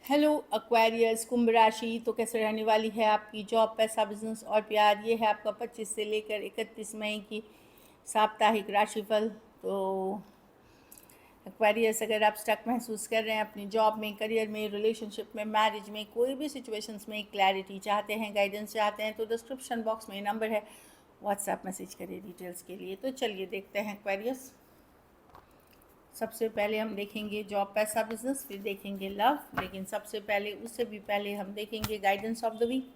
Hello Aquarius कुंभ राशि। तो कैसे रहने वाली है आपकी जॉब, पैसा, बिजनेस और प्यार। ये है आपका 25 से लेकर 31 मई की साप्ताहिक राशिफल। तो एक्वेरियस, अगर आप स्टक महसूस कर रहे हैं अपनी जॉब में, करियर में, रिलेशनशिप में, मैरिज में, कोई भी सिचुएशंस में क्लैरिटी चाहते हैं, गाइडेंस चाहते हैं, तो डिस्क्रिप्शन बॉक्स में नंबर है, व्हाट्सएप मैसेज करिए डिटेल्स के लिए। तो चलिए देखते हैं एक्वेरियस। सबसे पहले हम देखेंगे जॉब, पैसा, बिजनेस, फिर देखेंगे लव, लेकिन सबसे पहले उससे भी पहले हम देखेंगे गाइडेंस ऑफ द वीक।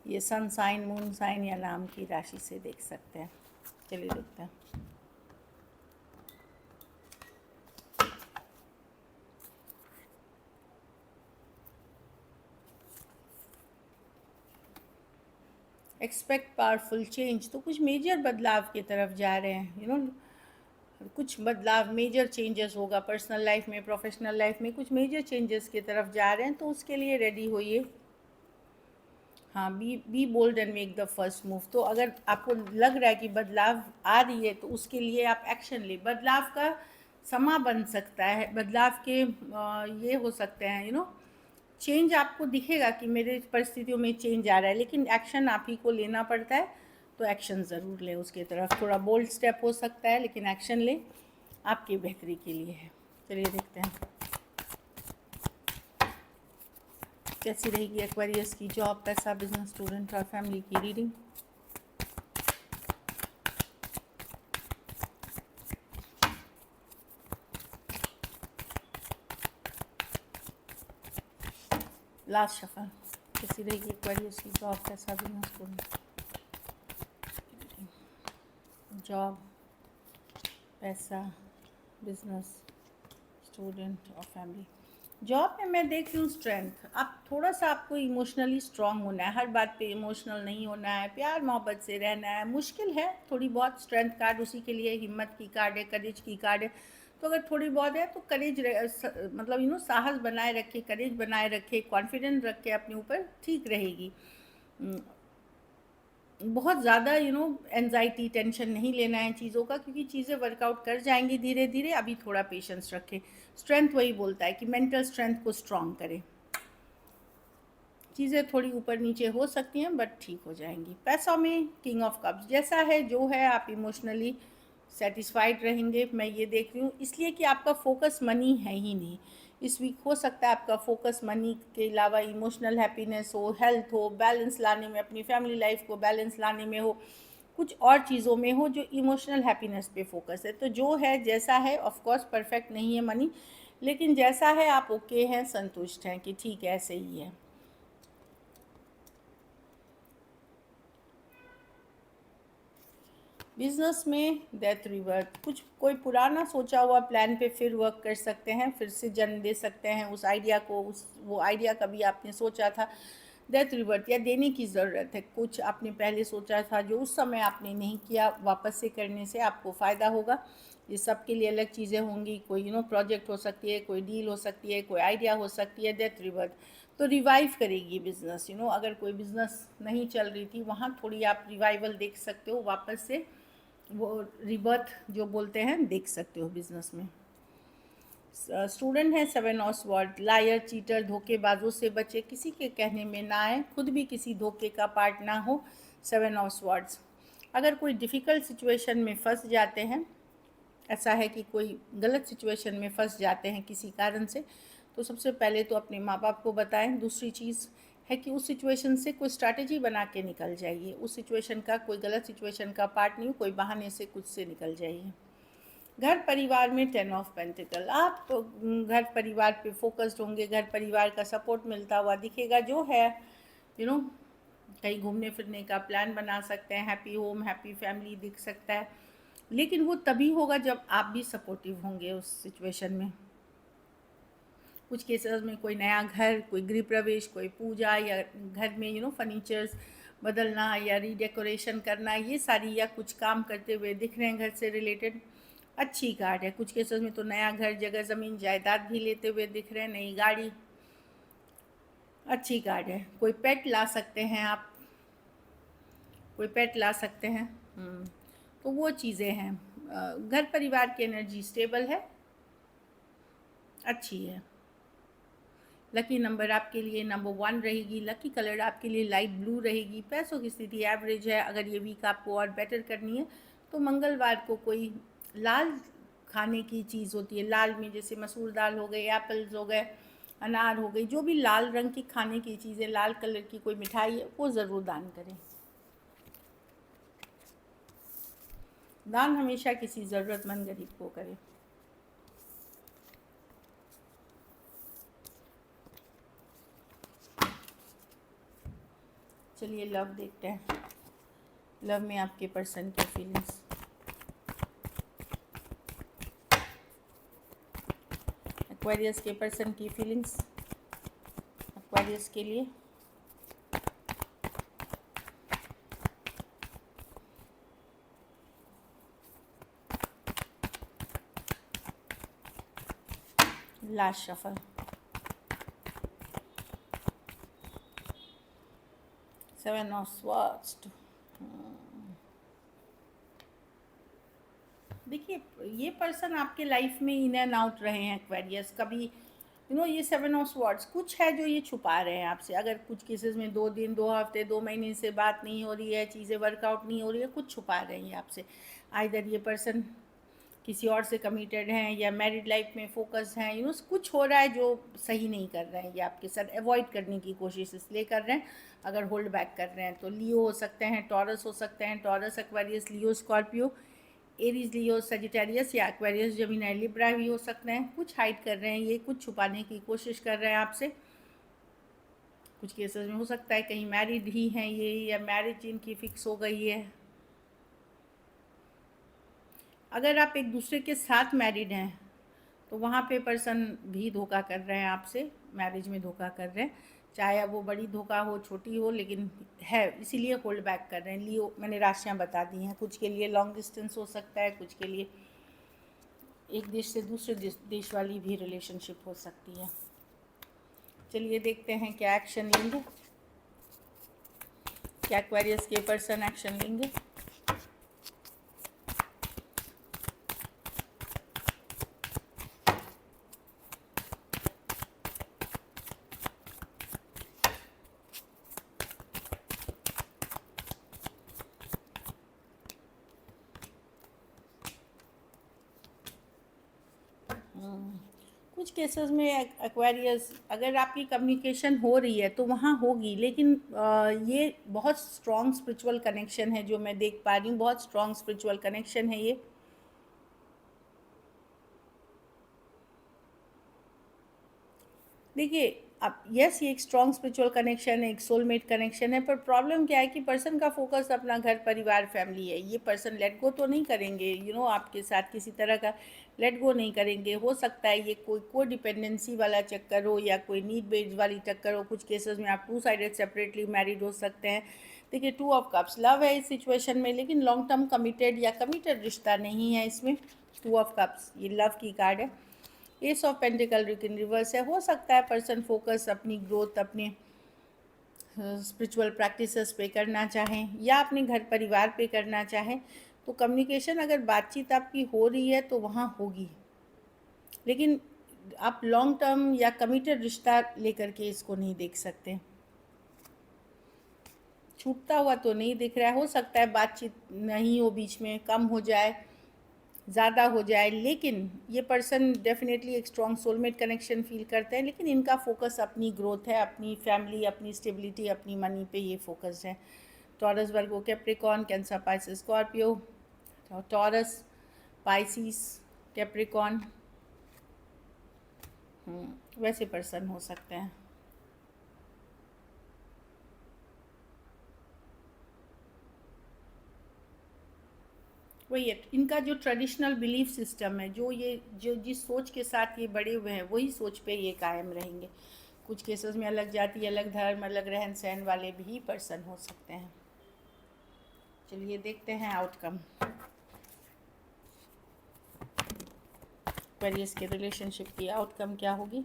ये सन साइन, मून साइन या नाम की राशि से देख सकते हैं। चलिए देखते हैं। Expect powerful change. तो कुछ मेजर बदलाव की तरफ जा रहे हैं, कुछ बदलाव, मेजर चेंजेस होगा पर्सनल लाइफ में, प्रोफेशनल लाइफ में, कुछ मेजर चेंजेस की तरफ जा रहे हैं, तो उसके लिए रेडी होइए। हाँ, be bold and make the first move. तो अगर आपको लग रहा है कि बदलाव आ रही है, तो उसके लिए आप एक्शन ले। बदलाव का समा बन सकता है, बदलाव के ये हो सकते हैं, चेंज आपको दिखेगा कि मेरे परिस्थितियों में चेंज आ रहा है, लेकिन एक्शन आप ही को लेना पड़ता है। तो एक्शन ज़रूर लें उसकी तरफ। थोड़ा बोल्ड स्टेप हो सकता है, लेकिन एक्शन लें, आपकी बेहतरी के लिए है। चलिए देखते हैं कैसी रहेगी एक्वेरियस की जॉब, पैसा, बिजनेस, स्टूडेंट और फैमिली की रीडिंग। Last shuffle. कैसी रहेगी एक्वेरियस की जॉब, पैसा, बिजनेस, स्टूडेंट। जॉब, पैसा, बिजनेस, स्टूडेंट और फैमिली। जॉब में मैं देख रही हूँ स्ट्रेंथ। आप थोड़ा सा, आपको इमोशनली स्ट्रांग होना है, हर बात पे इमोशनल नहीं होना है, प्यार मोहब्बत से रहना है। मुश्किल है थोड़ी बहुत। स्ट्रेंथ कार्ड उसी के लिए हिम्मत की कार्ड है, करेज की कार्ड है। तो अगर थोड़ी बहुत है तो करेज, मतलब साहस बनाए रखे, करेज बनाए रखे, कॉन्फिडेंट रखे अपने ऊपर, ठीक रहेगी। बहुत ज़्यादा एनजाइटी, टेंशन नहीं लेना है चीज़ों का, क्योंकि चीज़ें वर्कआउट कर जाएंगी धीरे धीरे। अभी थोड़ा पेशेंस रखें। स्ट्रेंथ वही बोलता है कि मेंटल स्ट्रेंथ को स्ट्रॉन्ग करें। चीज़ें थोड़ी ऊपर नीचे हो सकती हैं, बट ठीक हो जाएंगी। पैसों में किंग ऑफ कप्स, जैसा है जो है, आप इमोशनली सेटिस्फाइड रहेंगे, मैं ये देख रही हूँ। इसलिए कि आपका फोकस मनी है ही नहीं। इस वीक हो सकता है आपका फोकस मनी के अलावा इमोशनल हैप्पीनेस हो, हेल्थ हो, बैलेंस लाने में, अपनी फैमिली लाइफ को बैलेंस लाने में हो, कुछ और चीज़ों में हो जो इमोशनल हैप्पीनेस पे फोकस है। तो जो है जैसा है, ऑफ कोर्स परफेक्ट नहीं है मनी, लेकिन जैसा है आप ओके हैं, संतुष्ट हैं कि ठीक है, ऐसे ही है। बिजनेस में डेथ रिवर्थ, कुछ कोई पुराना सोचा हुआ प्लान पे फिर वर्क कर सकते हैं, फिर से जन्म दे सकते हैं उस आइडिया को। वो आइडिया कभी आपने सोचा था, डेथ रिवर्थ या देने की ज़रूरत है। कुछ आपने पहले सोचा था जो उस समय आपने नहीं किया, वापस से करने से आपको फ़ायदा होगा। ये सब के लिए अलग चीज़ें होंगी। कोई प्रोजेक्ट हो सकती है, कोई डील हो सकती है, कोई आइडिया हो सकती है। डेथ रिवर्थ तो रिवाइव करेगी बिज़नेस। अगर कोई बिज़नेस नहीं चल रही थी, वहाँ थोड़ी आप रिवाइवल देख सकते हो, वापस से वो रिबर्थ जो बोलते हैं, देख सकते हो बिजनेस में। स्टूडेंट है 7 ऑफ स्वॉर्ड, लायर, चीटर, धोखेबाजों से बचे, किसी के कहने में ना आए, खुद भी किसी धोखे का पार्ट ना हो। 7 ऑफ स्वॉर्ड्स। अगर कोई डिफ़िकल्ट सिचुएशन में फंस जाते हैं, ऐसा है कि कोई गलत सिचुएशन में फंस जाते हैं किसी कारण से, तो सबसे पहले तो अपने माँ बाप को बताएं। दूसरी चीज़ है कि उस सिचुएशन से कोई स्ट्रैटेजी बना के निकल जाइए। उस सिचुएशन का, कोई गलत सिचुएशन का पार्ट नहीं, कोई बहाने से कुछ से निकल जाइए। घर परिवार में 10 ऑफ पेंटिकल, आप तो घर परिवार पे फोकस्ड होंगे, घर परिवार का सपोर्ट मिलता हुआ दिखेगा। जो है कहीं घूमने फिरने का प्लान बना सकते हैं, हैप्पी होम, हैप्पी फैमिली दिख सकता है, लेकिन वो तभी होगा जब आप भी सपोर्टिव होंगे उस सिचुएशन में। कुछ केसेस में कोई नया घर, कोई गृह प्रवेश, कोई पूजा, या घर में फर्नीचर्स बदलना या रीडेकोरेशन करना, ये सारी, या कुछ काम करते हुए दिख रहे हैं घर से रिलेटेड, अच्छी कार्ड है। कुछ केसेस में तो नया घर, जगह, ज़मीन, जायदाद भी लेते हुए दिख रहे हैं, नई गाड़ी, अच्छी कार्ड है। कोई पेट ला सकते हैं आप, कोई पेट ला सकते हैं। तो वो चीज़ें हैं। घर परिवार की एनर्जी स्टेबल है, अच्छी है। लकी नंबर आपके लिए नंबर 1 रहेगी। लकी कलर आपके लिए लाइट ब्लू रहेगी। पैसों की स्थिति एवरेज है। अगर ये वीक आपको और बेटर करनी है तो मंगलवार को कोई लाल खाने की चीज़ होती है, लाल में जैसे मसूर दाल हो गई, एप्पल्स हो गए, अनार हो गई, जो भी लाल रंग की खाने की चीज़ें, लाल कलर की कोई मिठाई है वो ज़रूर दान करें। दान हमेशा किसी ज़रूरतमंद गरीब को करें। चलिए लव देखते हैं। लव में आपके पर्सन की फीलिंग्स। एक्वेरियस के पर्सन की फीलिंग्स एक्वेरियस के लिए। Last shuffle. Seven of swords. देखिए ये पर्सन आपके लाइफ में इन एंड आउट रहे हैं एक्वेरियस। कभी ये 7 ऑफ स्वॉर्ड्स कुछ है जो ये छुपा रहे हैं आपसे। अगर कुछ केसेस में 2 दिन, 2 हफ्ते, 2 महीने से बात नहीं हो रही है, चीज़ें वर्कआउट नहीं हो रही है, कुछ छुपा रहे हैं आपसे। आइदर ये पर्सन किसी और से कमिटेड हैं या मैरिड लाइफ में फोकस हैं। कुछ हो रहा है जो सही नहीं कर रहे हैं, ये आपके साथ अवॉइड करने की कोशिश इसलिए कर रहे हैं। अगर होल्ड बैक कर रहे हैं तो लियो हो सकते हैं, टॉरस हो सकते हैं, टॉरस, एक्वेरियस, लियो, स्कॉर्पियो, एरीज, लियो, सजिटेरियस या एक्वेरियस, जेमिनी, लिब्रा भी हो सकते हैं। कुछ हाइड कर रहे हैं, ये कुछ छुपाने की कोशिश कर रहे हैं आपसे। कुछ केसेस में हो सकता है कहीं मैरिड ही हैं ये, या मैरिज इनकी फिक्स हो गई है। अगर आप एक दूसरे के साथ मैरिड हैं तो वहाँ पे पर्सन भी धोखा कर रहे हैं आपसे, मैरिज में धोखा कर रहे हैं। चाहे वो बड़ी धोखा हो, छोटी हो, लेकिन है, इसीलिए होल्ड बैक कर रहे हैं। लियो मैंने राशियाँ बता दी हैं। कुछ के लिए लॉन्ग डिस्टेंस हो सकता है, कुछ के लिए एक देश से दूसरे देश वाली भी रिलेशनशिप हो सकती है। चलिए देखते हैं क्या एक्शन लेंगे, क्या एक्वेरियस के पर्सन एक्शन लेंगे। कुछ केसेस में एक्वेरियस, अगर आपकी कम्युनिकेशन हो रही है तो वहाँ होगी, लेकिन ये बहुत स्ट्रॉन्ग स्पिरिचुअल कनेक्शन है जो मैं देख पा रही हूँ। बहुत स्ट्रॉन्ग स्पिरिचुअल कनेक्शन है ये। देखिए अब यस, ये एक स्ट्रॉन्ग स्पिरिचुअल कनेक्शन है, एक सोलमेट कनेक्शन है, पर प्रॉब्लम क्या है कि पर्सन का फोकस अपना घर परिवार फैमिली है। ये पर्सन लेट गो तो नहीं करेंगे, आपके साथ किसी तरह का लेट गो नहीं करेंगे। हो सकता है ये कोई डिपेंडेंसी वाला चक्कर हो या कोई नीड बेस्ड वाली चक्कर हो। कुछ केसेस में आप 2 साइडेड सेपरेटली मैरिड हो सकते हैं। देखिए 2 ऑफ कप्स लव है इस सिचुएशन में, लेकिन लॉन्ग टर्म कमिटेड या कमिटेड रिश्ता नहीं है इसमें। 2 ऑफ कप्स ये लव की कार्ड है। S of pentacle in reverse है। हो सकता है पर्सन फोकस अपनी ग्रोथ, अपने स्पिरिचुअल प्रैक्टिसेस पे करना चाहें या अपने घर परिवार पे करना चाहें। तो कम्युनिकेशन, अगर बातचीत आपकी हो रही है तो वहाँ होगी, लेकिन आप लॉन्ग टर्म या कमिटेड रिश्ता लेकर के इसको नहीं देख सकते। छूटता हुआ तो नहीं दिख रहा है। हो सकता है बातचीत नहीं हो, बीच में कम हो जाए, ज़्यादा हो जाए, लेकिन ये पर्सन डेफिनेटली एक स्ट्रॉन्ग सोलमेट कनेक्शन फील करते हैं। लेकिन इनका फोकस अपनी ग्रोथ है, अपनी फैमिली, अपनी स्टेबिलिटी, अपनी मनी पे ये फोकस है। Taurus, Virgo, Capricorn, Cancer, Pisces, Scorpio, Taurus, Pisces, Capricorn, वैसे पर्सन हो सकते हैं। वही है, इनका जो ट्रेडिशनल बिलीफ सिस्टम है, जो जिस सोच के साथ ये बड़े हुए हैं वही सोच पे ये कायम रहेंगे। कुछ केसेस में अलग जाति, अलग धर्म, अलग रहन सहन वाले भी पर्सन हो सकते हैं। चलिए देखते हैं आउटकम। एक्वेरियस के रिलेशनशिप की आउटकम क्या होगी।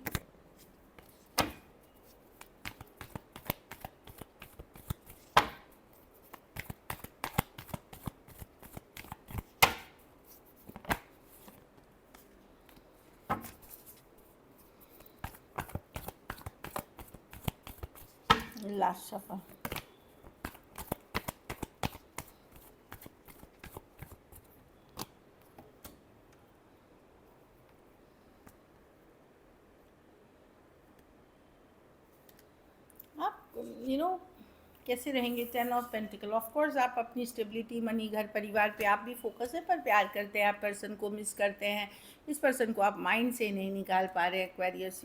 Last shuffle. आप कैसे रहेंगे? 10 ऑफ पेंटिकल। ऑफ कोर्स आप अपनी स्टेबिलिटी, मनी, घर परिवार पे आप भी फोकस है, पर प्यार करते हैं आप, पर्सन को मिस करते हैं, इस पर्सन को आप माइंड से नहीं निकाल पा रहे एक्वेरियस।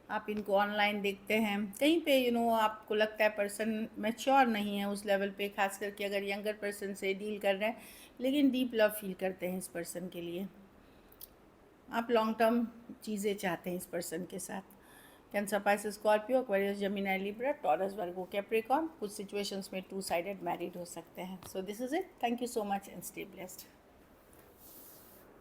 आप इनको ऑनलाइन देखते हैं कहीं पे, आपको लगता है पर्सन मैच्योर नहीं है उस लेवल पे, खास करके अगर यंगर पर्सन से डील कर रहे हैं, लेकिन डीप लव फील करते हैं इस पर्सन के लिए। आप लॉन्ग टर्म चीज़ें चाहते हैं इस पर्सन के साथ। Cancer, Pisces, Scorpio, Aquarius, Gemini, Libra, Taurus, Virgo, Capricorn. कुछ सिचुएशंस में 2 साइडेड मैरिड हो सकते हैं। So this is it. Thank you so much and stay blessed.